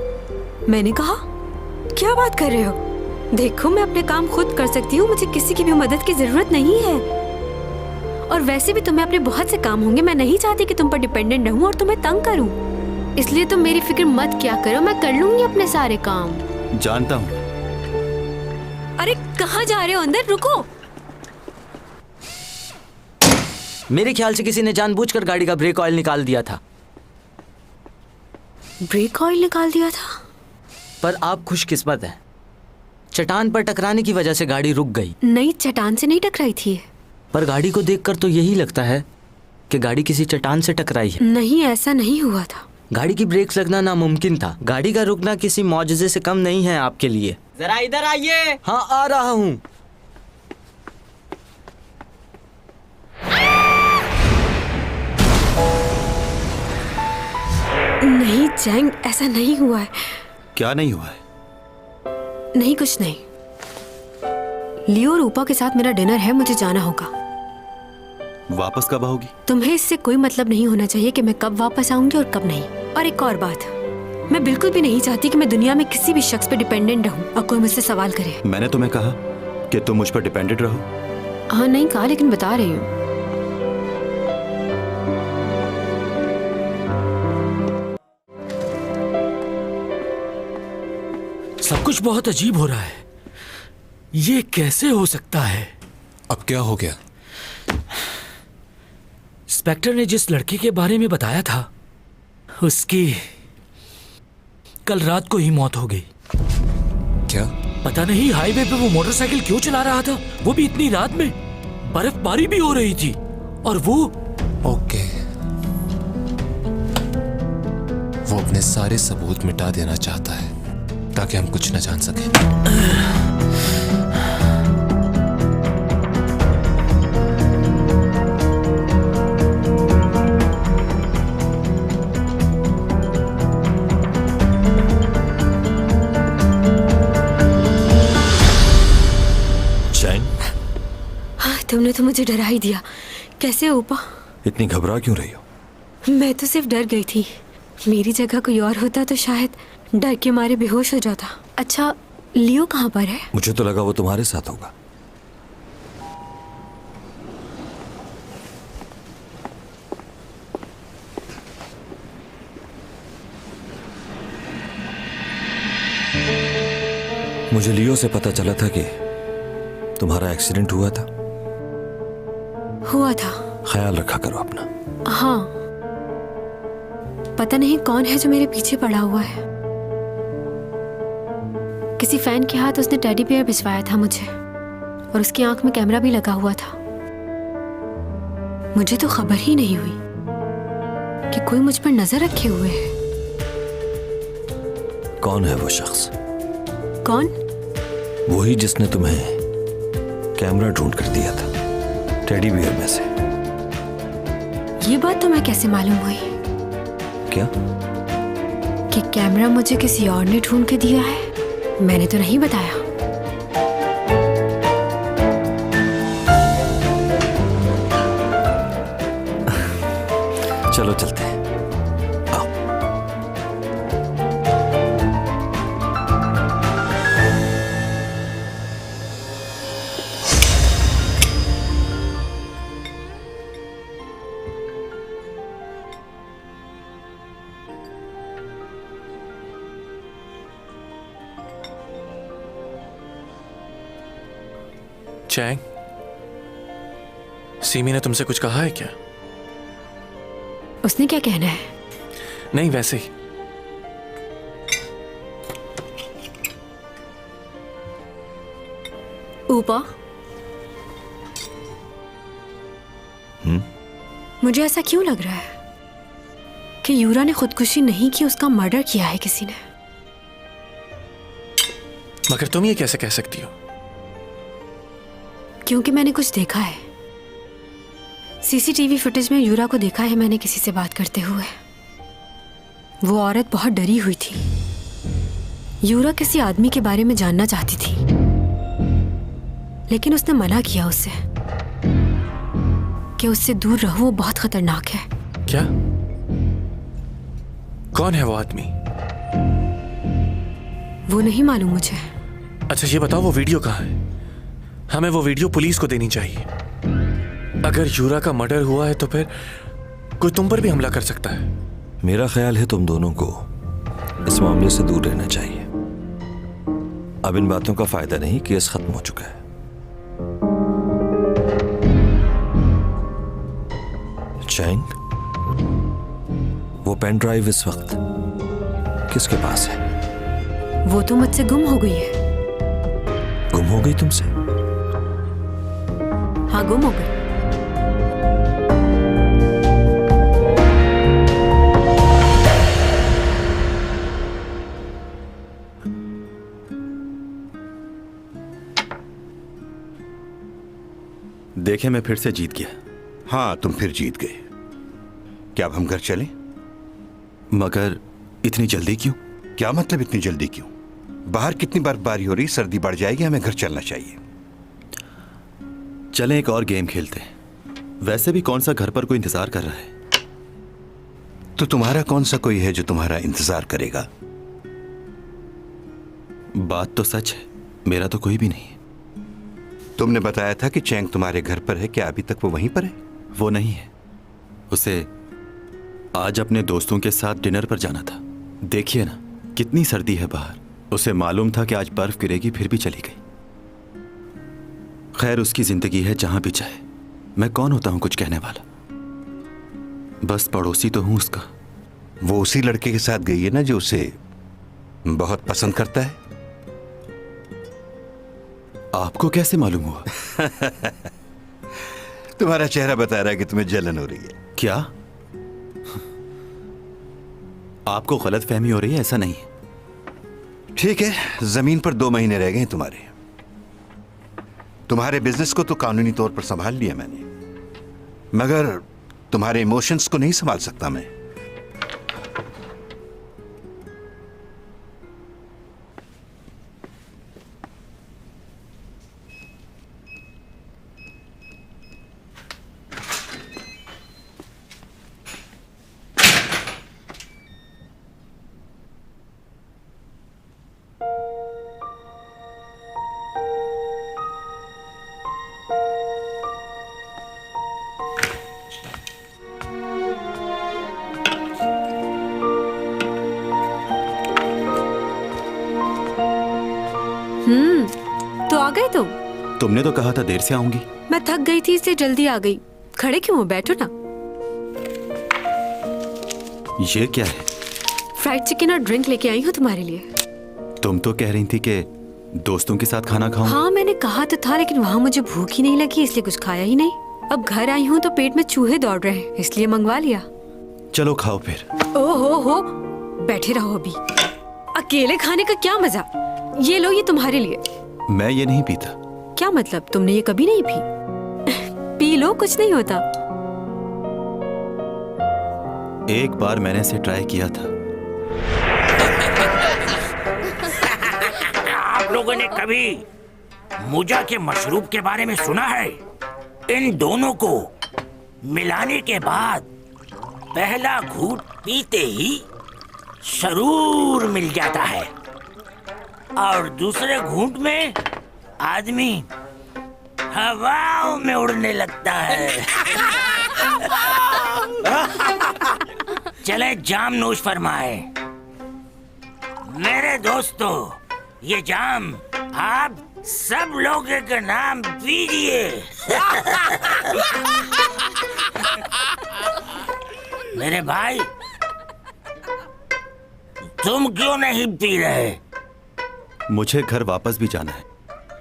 मैंने कहा? क्या बात कर रहे हो? देखो, मैं अपने काम खुद कर सकती हूँ, मुझे किसी की भी मदद की जरूरत नहीं है। और वैसे भी तुम्हें अपने बहुत से काम होंगे। मैं नहीं चाहती कि तुम पर डिपेंडेंट रहूं और तुम्हें तंग करूं, इसलिए तुम मेरी फिक्र मत किया करो, मैं कर लूंगी अपने सारे काम। जानता हूँ। अरे कहाँ जा रहे हो? अंदर रुको। मेरे ख्याल से किसी ने जानबूझकर गाड़ी का ब्रेक ऑयल निकाल दिया था। ब्रेक ऑयल निकाल दिया था? पर आप खुशकिस्मत हैं, चट्टान पर टकराने की वजह से गाड़ी रुक गई। नहीं, चट्टान से नहीं टकराई थी। पर गाड़ी को देखकर तो यही लगता है कि गाड़ी किसी चट्टान से टकराई है। नहीं, ऐसा नहीं हुआ था। गाड़ी की ब्रेक लगना नामुमकिन था। गाड़ी का रुकना किसी मौजज़े से कम नहीं है आपके लिए। जरा इधर आइए। हाँ, आ रहा हूँ। नहीं चैंग, ऐसा नहीं हुआ है। क्या नहीं हुआ है? नहीं, कुछ नहीं। लियो और ऊपा के साथ मेरा डिनर है, मुझे जाना होगा। वापस कब आओगी? तुम्हें इससे कोई मतलब नहीं होना चाहिए कि मैं कब वापस आऊंगी और कब नहीं। और एक और बात, मैं बिल्कुल भी नहीं चाहती कि मैं दुनिया में किसी भी शख्स पर डिपेंडेंट रहूं और कोई मुझसे सवाल करे। मैंने तुम्हें कहा कि तुम मुझ पर डिपेंडेंट रहो। हाँ, नहीं कहा, लेकिन बता रही हूँ। सब कुछ बहुत अजीब हो रहा है। ये कैसे हो सकता है? अब क्या हो गया? इंस्पेक्टर ने जिस लड़के के बारे में बताया था, उसकी कल रात को ही मौत हो गई। क्या? पता नहीं हाईवे पे वो मोटरसाइकिल क्यों चला रहा था, वो भी इतनी रात में। बर्फबारी भी हो रही थी और वो ओके, वो अपने सारे सबूत मिटा देना चाहता है ताकि हम कुछ न जान सकें। चैंग, हाँ, तुमने तो मुझे डरा ही दिया। कैसे हो ऊपा? इतनी घबरा क्यों रही हो? मैं तो सिर्फ डर गई थी। मेरी जगह कोई और होता तो शायद डर के मारे बेहोश हो जाता। अच्छा, लियो कहाँ पर है? मुझे तो लगा वो तुम्हारे साथ होगा। मुझे लियो से पता चला था कि तुम्हारा एक्सीडेंट हुआ था। हुआ था। ख्याल रखा करो अपना। हाँ, पता नहीं कौन है जो मेरे पीछे पड़ा हुआ है। किसी फैन के हाथ उसने टेडी बियर भिजवाया था मुझे, और उसकी आंख में कैमरा भी लगा हुआ था। मुझे तो खबर ही नहीं हुई कि कोई मुझ पर नजर रखे हुए है। कौन है वो शख्स? कौन? वही जिसने तुम्हें कैमरा ढूंढ कर दिया था टेडी बियर में से। ये बात तुम्हें कैसे मालूम हुई? क्या? कि कैमरा मुझे किसी और ने ढूंढ के दिया है? मैंने तो नहीं बताया। चलो चलते हैं। आओ। चैंग, सीमी ने तुमसे कुछ कहा है क्या? उसने क्या कहना है? नहीं, वैसे ही। ऊपा, मुझे ऐसा क्यों लग रहा है कि यूरा ने खुदकुशी नहीं की, उसका मर्डर किया है किसी ने। मगर तुम ये कैसे कह सकती हो? क्योंकि मैंने कुछ देखा है। सीसीटीवी फुटेज में यूरा को देखा है मैंने किसी से बात करते हुए। वो औरत बहुत डरी हुई थी। यूरा किसी आदमी के बारे में जानना चाहती थी, लेकिन उसने मना किया उससे कि उससे दूर रहो, वो बहुत खतरनाक है। क्या? कौन है वो आदमी? वो नहीं मालूम मुझे। अच्छा, ये बताओ वो वीडियो कहाँ है? हमें वो वीडियो पुलिस को देनी चाहिए। अगर यूरा का मर्डर हुआ है तो फिर कोई तुम पर भी हमला कर सकता है। मेरा ख्याल है तुम दोनों को इस मामले से दूर रहना चाहिए। अब इन बातों का फायदा नहीं, केस खत्म हो चुका है। चैंग, वो पेन ड्राइव इस वक्त किसके पास है? वो तो मुझसे गुम हो गई है। गुम हो गई तुमसे? हाँ, गुम हो गई। देखे, मैं फिर से जीत गया। हाँ, तुम फिर जीत गए। क्या अब हम घर चलें? मगर इतनी जल्दी क्यों? क्या मतलब इतनी जल्दी क्यों? बाहर कितनी बर्फबारी हो रही, सर्दी बढ़ जाएगी, हमें घर चलना चाहिए। चलें एक और गेम खेलते हैं। वैसे भी कौन सा घर पर कोई इंतजार कर रहा है? तो तुम्हारा कौन सा कोई है जो तुम्हारा इंतजार करेगा? बात तो सच है, मेरा तो कोई भी नहीं है। तुमने बताया था कि चैंग तुम्हारे घर पर है, क्या अभी तक वो वहीं पर है? वो नहीं है, उसे आज अपने दोस्तों के साथ डिनर पर जाना था। देखिए ना, कितनी सर्दी है बाहर। उसे मालूम था कि आज बर्फ गिरेगी, फिर भी चली गई। खैर, उसकी जिंदगी है, जहां भी चाहे। मैं कौन होता हूं कुछ कहने वाला? बस पड़ोसी तो हूं उसका। वो उसी लड़के के साथ गई है ना जो उसे बहुत पसंद करता है। आपको कैसे मालूम हुआ? तुम्हारा चेहरा बता रहा है कि तुम्हें जलन हो रही है। क्या? आपको गलत फहमी हो रही है? ऐसा नहीं है। ठीक है, जमीन पर 2 महीने रह गए तुम्हारे बिजनेस को तो कानूनी तौर पर संभाल लिया मैंने, मगर तुम्हारे इमोशंस को नहीं संभाल सकता मैं। तो आ गए तुम? तुमने तो कहा था देर से आऊंगी। मैं थक गई थी इसलिए जल्दी आ गई। खड़े क्यों हो? बैठो ना। ये क्या है? फ्राइड चिकन और ड्रिंक लेके आई हूँ तुम्हारे लिए। तुम तो कह रही थी कि दोस्तों के साथ खाना खाऊं। हाँ, मैंने कहा तो था, लेकिन वहाँ मुझे भूख ही नहीं लगी, इसलिए कुछ खाया ही नहीं। अब घर आई हूँ तो पेट में चूहे दौड़ रहे हैं, इसलिए मंगवा लिया। चलो खाओ फिर। ओहो, बैठे रहो अभी। अकेले खाने का क्या मजा? ये लो, ये तुम्हारे लिए। मैं ये नहीं पीता। क्या मतलब? तुमने ये कभी नहीं पी? पी लो, कुछ नहीं होता। एक बार मैंने इसे ट्राई किया था। आप लोगों ने कभी मुजा के मशरूब के बारे में सुना है? इन दोनों को मिलाने के बाद पहला घूंट पीते ही सरूर मिल जाता है और दूसरे घूंट में आदमी हवाओं में उड़ने लगता है। चले जाम नोश फरमाए। मेरे दोस्तों, ये जाम आप सब लोगों के नाम पीजिए। मेरे भाई, तुम क्यों नहीं पी रहे? मुझे घर वापस भी जाना है।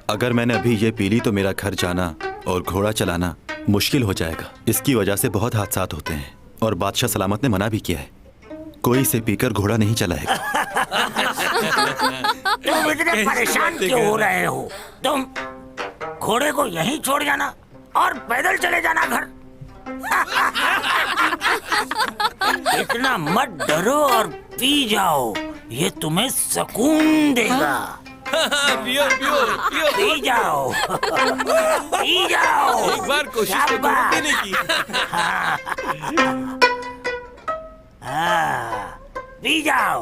अगर मैंने अभी ये पी ली तो मेरा घर जाना और घोड़ा चलाना मुश्किल हो जाएगा। इसकी वजह से बहुत हादसात होते हैं और बादशाह सलामत ने मना भी किया है, कोई इसे पीकर घोड़ा नहीं चलाएगा। तुम इतने परेशान क्यों हो रहे हो? तुम घोड़े को यहीं छोड़ जाना और पैदल चले जाना घर। इतना मत डरो और पी जाओ, ये तुम्हें सुकून देगा। पियो पियो पियो, पी जाओ, पी जाओ। एक बार कोशिश तो करो पीने की। पी जाओ।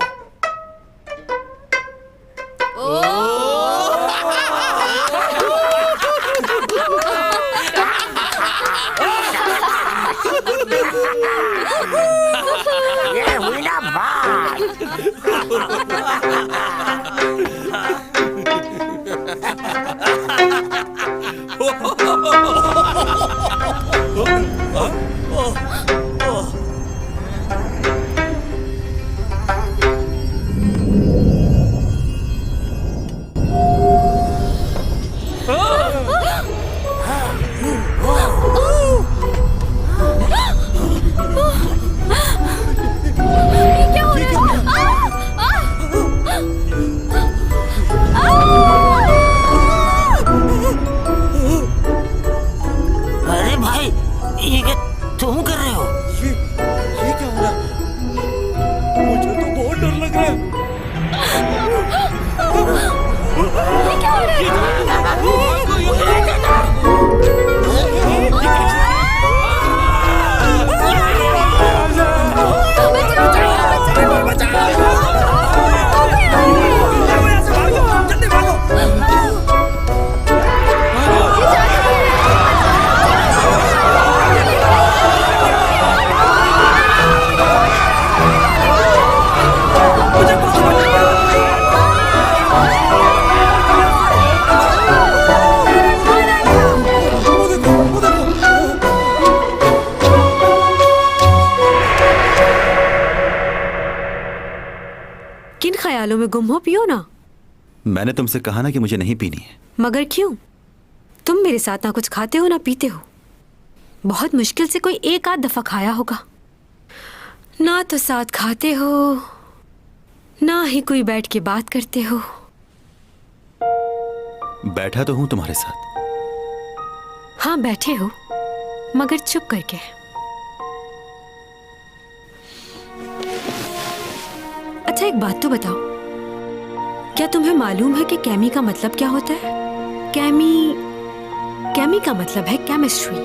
अरे भाई, ये क्या तुम कर रहे हो? ये क्या हो रहा है? मुझे तो बहुत डर लग रहा है। ये क्या हो रहा है? किन ख्यालों में गुम हो? पियो ना। मैंने तुमसे कहा ना कि मुझे नहीं पीनी है। मगर क्यों? तुम मेरे साथ ना कुछ खाते हो ना पीते हो। बहुत मुश्किल से कोई एक आध दफा खाया होगा। ना तो साथ खाते हो, ना ही कोई बैठ के बात करते हो। बैठा तो हूं तुम्हारे साथ। हाँ बैठे हो, मगर चुप करके। अच्छा एक बात तो बताओ, क्या तुम्हें मालूम है कि कैमी का मतलब क्या होता है? कैमी का मतलब है केमिस्ट्री,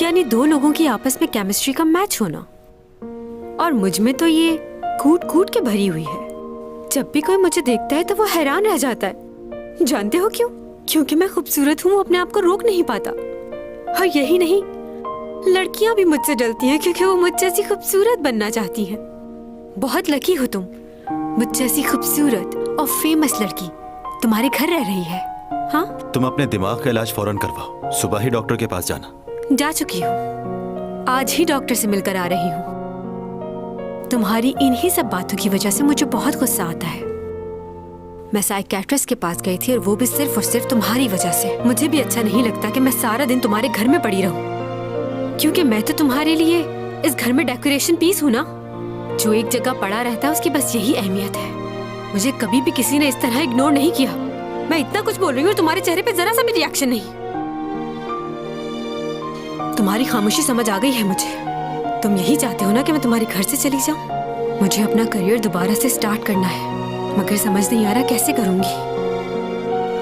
यानी दो लोगों की आपस में केमिस्ट्री का मैच होना। और मुझ में तो ये कूट कूट के भरी हुई है। जब भी कोई मुझे देखता है तो वो हैरान रह जाता है। जानते हो क्यों? क्योंकि मैं खूबसूरत हूँ, अपने आप को रोक नहीं पाता। और यही नहीं, लड़कियां भी मुझसे जलती हैं क्योंकि वो मुझ जैसी खूबसूरत बनना चाहती हैं। बहुत लकी हो तुम, मुझ जैसी खूबसूरत और फेमस लड़की तुम्हारे घर रह रही है। हाँ, तुम अपने दिमाग का इलाज फौरन करवाओ। सुबह ही डॉक्टर के पास जाना। जा चुकी हूँ, आज ही डॉक्टर से मिलकर आ रही हूँ। तुम्हारी इन्हीं सब बातों की वजह से मुझे बहुत गुस्सा आता है। मैं साइकियाट्रिस्ट के पास गई थी और वो भी सिर्फ और सिर्फ तुम्हारी वजह से। मुझे भी अच्छा नहीं लगता कि मैं सारा दिन तुम्हारे घर में पड़ी रहूं, क्योंकि मैं तो तुम्हारे लिए इस घर में डेकोरेशन पीस हूं ना। जो एक जगह पड़ा रहता है उसकी बस यही अहमियत है। मुझे कभी भी किसी ने इस तरह इग्नोर नहीं किया। मैं इतना कुछ बोल रही हूँ और तुम्हारे चेहरे पे जरा सा भी रिएक्शन नहीं। तुम्हारी खामोशी समझ आ गई है मुझे। तुम यही चाहते हो ना कि मैं तुम्हारे घर से चली जाऊं? मुझे अपना करियर दोबारा से स्टार्ट करना है, मगर समझ नहीं आ रहा कैसे करूंगी।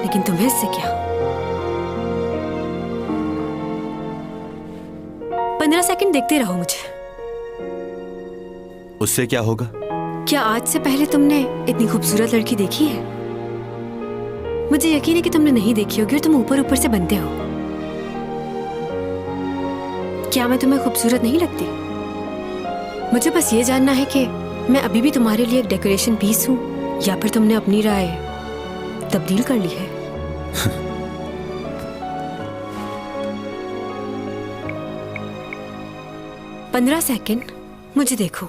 लेकिन तुम्हें इससे क्या? 15 सेकंड देखते रहो मुझे। उससे क्या होगा? क्या आज से पहले तुमने इतनी खूबसूरत लड़की देखी है? मुझे यकीन है कि तुमने नहीं देखी होगी और तुम ऊपर ऊपर से बनते हो। क्या मैं तुम्हें खूबसूरत नहीं लगती? मुझे बस ये जानना है कि मैं अभी भी तुम्हारे लिए एक डेकोरेशन पीस हूँ या फिर तुमने अपनी राय तब्दील कर ली है। पंद्रह सेकंड, मुझे देखो।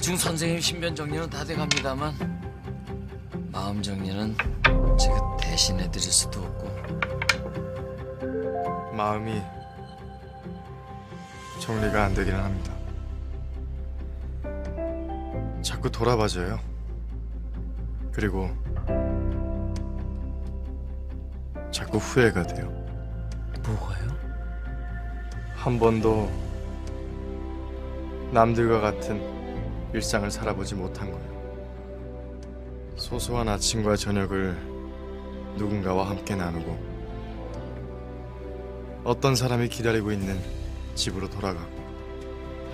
대충 선생님 신변 정리는 다 돼갑니다만 마음 정리는 제가 대신해 드릴 수도 없고. 마음이 정리가 안 되기는 합니다. 자꾸 돌아봐져요. 그리고 자꾸 후회가 돼요. 뭐가요? 한 번도 남들과 같은 일상을 살아보지 못한 거예요. 소소한 아침과 저녁을 누군가와 함께 나누고 어떤 사람이 기다리고 있는 집으로 돌아가고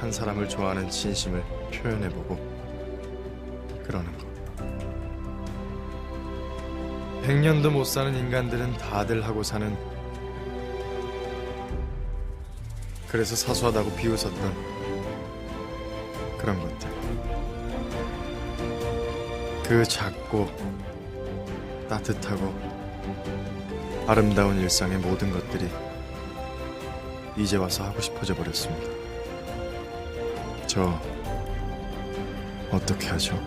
한 사람을 좋아하는 진심을 표현해보고 그러는 거. 100년도 못 사는 인간들은 다들 하고 사는, 그래서 사소하다고 비웃었던 그런 것들. 그 작고 따뜻하고 아름다운 일상의 모든 것들이 이제 와서 하고 싶어져 버렸습니다. 저 어떻게 하죠?